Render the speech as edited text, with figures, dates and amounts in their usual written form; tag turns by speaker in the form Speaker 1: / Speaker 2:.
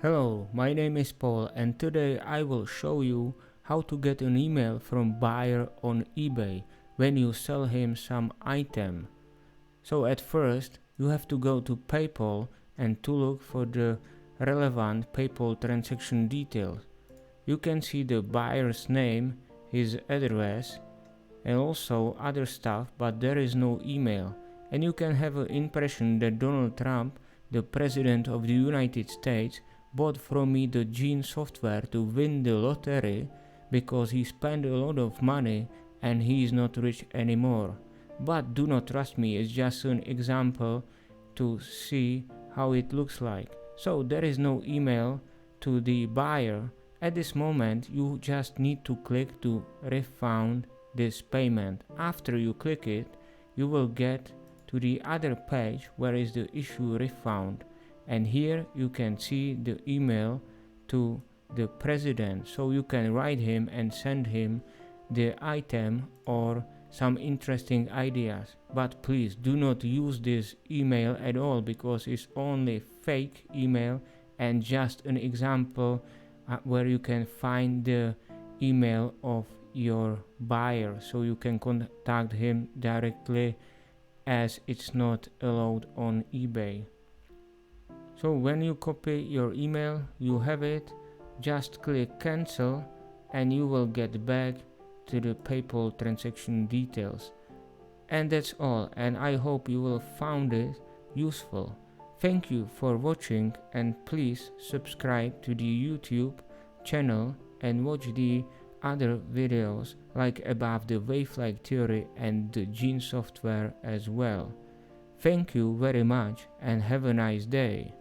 Speaker 1: Hello, my name is Paul and today I will show you how to get an email from buyer on eBay when you sell him some item. So at first you have to go to PayPal and to look for the relevant PayPal transaction details. You can see the buyer's name, his address and also other stuff, but there is no email. And you can have an impression that Donald Trump, the President of the United States, bought from me the Gene software to win the lottery because he spent a lot of money and he is not rich anymore. But do not trust me, it's just an example to see how it looks like. So there is no email to the buyer. At this moment you just need to click to refund this payment. After you click it, you will get to the other page where is the issue refund, and here you can see the email to the president, so you can write him and send him the item or some interesting ideas. But please do not use this email at all because it's only fake email and just an example where you can find the email of your buyer so you can contact him directly, as it's not allowed on eBay. So when you copy your email, you have it, just click cancel and you will get back to the PayPal transaction details. And that's all, and I hope you will find it useful. Thank you for watching and please subscribe to the YouTube channel and watch the other videos like about the wave-like theory and the Gene software as well. Thank you very much and have a nice day.